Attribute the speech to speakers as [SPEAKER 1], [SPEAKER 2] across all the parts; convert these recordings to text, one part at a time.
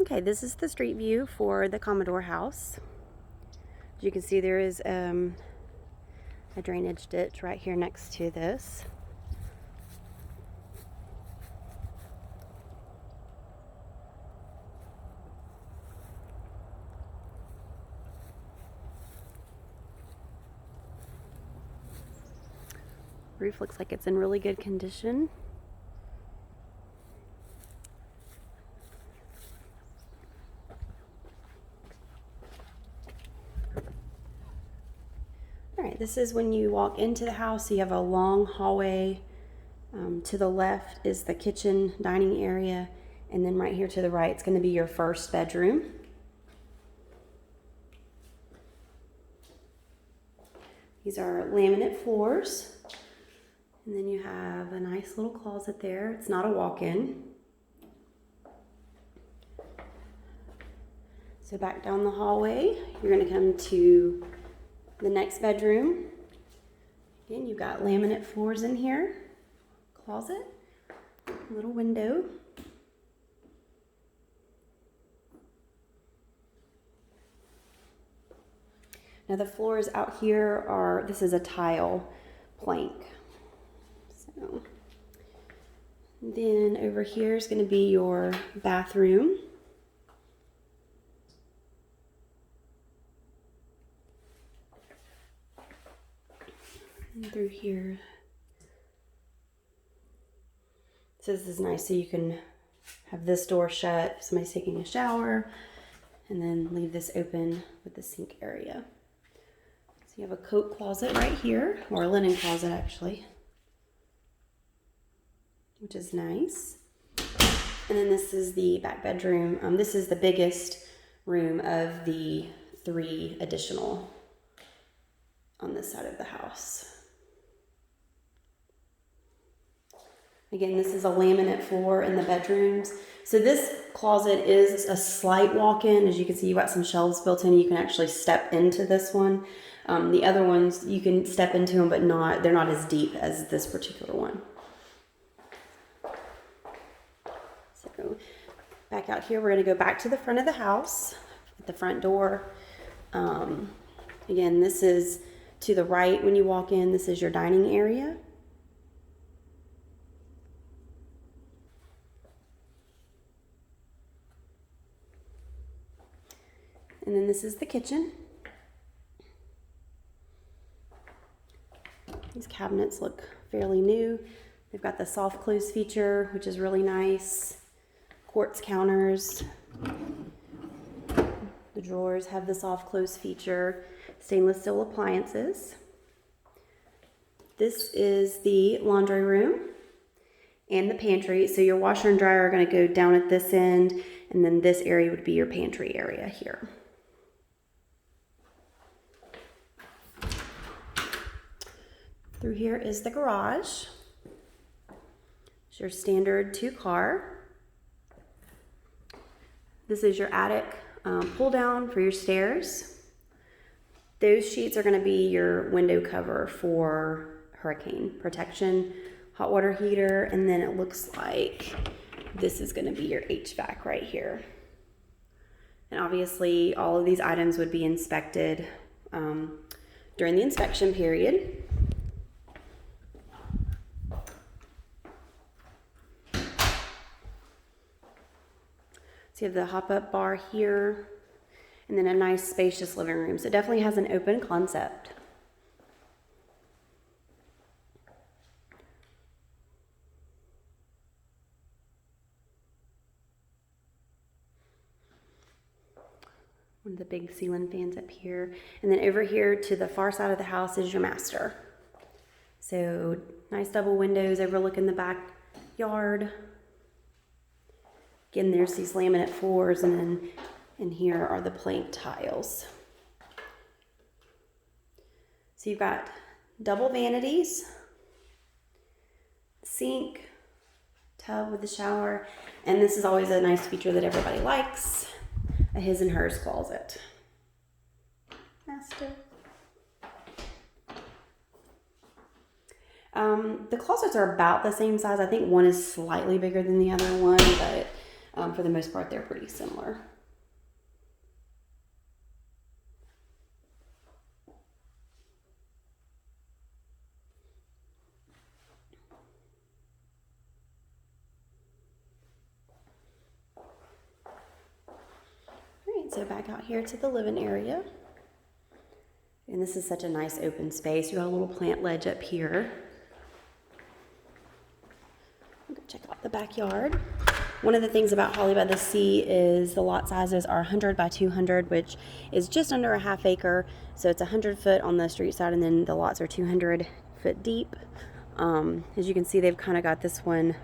[SPEAKER 1] Okay, this is the street view for the Commodore house. As you can see, there is a drainage ditch right here next to this. Roof looks like it's in really good condition. Alright, this is when you walk into the house. So you have a long hallway. To the left is the kitchen dining area, and then right here to the right it's going to be your first bedroom. These are laminate floors, and then you have a nice little closet there. It's not a walk-in. So back down the hallway, you're going to come to the next bedroom. Again, you've got laminate floors in here, closet, little window. Now the floors out here are, this is a tile plank. So then over here is going to be your bathroom. And through here. So this is nice, so you can have this door shut if somebody's taking a shower, and then leave this open with the sink area. So you have a coat closet right here, or a linen closet actually, which is nice. And then this is the back bedroom. This is the biggest room of the 3 additional on this side of the house. Again, this is a laminate floor in the bedrooms. So this closet is a slight walk-in. As you can see, you've got some shelves built in. You can actually step into this one. The other ones, you can step into them, but they're not as deep as this particular one. So back out here, we're going to go back to the front of the house, at the front door. Again, this is to the right when you walk in. This is your dining area. And then this is the kitchen. These cabinets look fairly new. They've got the soft close feature, which is really nice. Quartz counters. The drawers have the soft close feature. Stainless steel appliances. This is the laundry room and the pantry. So your washer and dryer are going to go down at this end, and then this area would be your pantry area here. Through here is the garage. It's your standard 2-car. This is your attic pull down for your stairs. Those sheets are going to be your window cover for hurricane protection, hot water heater, and then it looks like this is going to be your HVAC right here. And obviously all of these items would be inspected during the inspection period. So you have the hop-up bar here, and then a nice spacious living room. So it definitely has an open concept. One of the big ceiling fans up here. And then over here to the far side of the house is your master. So nice double windows overlooking the backyard. Again, there's these laminate floors, and then in here are the plank tiles. So you've got double vanities, sink, tub with a shower, and this is always a nice feature that everybody likes, a his and hers closet. Master. The closets are about the same size. I think one is slightly bigger than the other one, but For the most part, they're pretty similar. Alright, so back out here to the living area. And this is such a nice open space. You got a little plant ledge up here. Go check out the backyard. One of the things about Holly by the Sea is the lot sizes are 100 by 200, which is just under a half acre. So it's 100 foot on the street side, and then the lots are 200 foot deep. As you can see, they've kind of got this one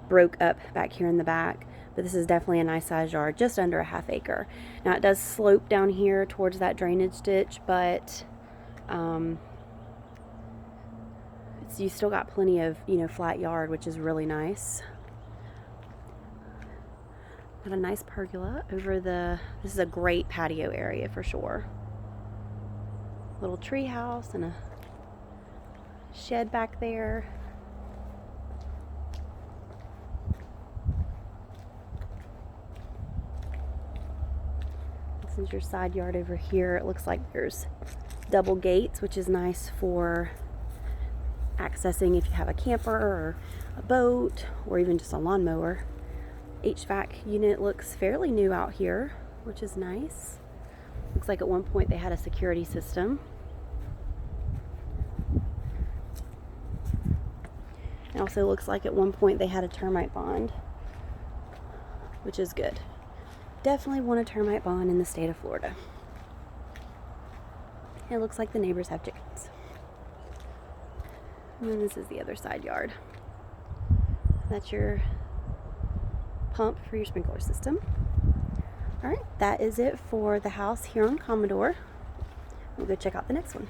[SPEAKER 1] broke up back here in the back, but this is definitely a nice size yard, just under a half acre. Now it does slope down here towards that drainage ditch, but you still got plenty of, flat yard, which is really nice. Got a nice pergola over this is a great patio area for sure. Little tree house and a shed back there. This is your side yard over here. It looks like there's double gates, which is nice for accessing if you have a camper or a boat or even just a lawnmower. HVAC unit looks fairly new out here, which is nice. Looks like at one point they had a security system. It also looks like at one point they had a termite bond, which is good. Definitely want a termite bond in the state of Florida. It looks like the neighbors have chickens. And then this is the other side yard. That's your pump for your sprinkler system. All right, that is it for the house here on Commodore. We'll go check out the next one.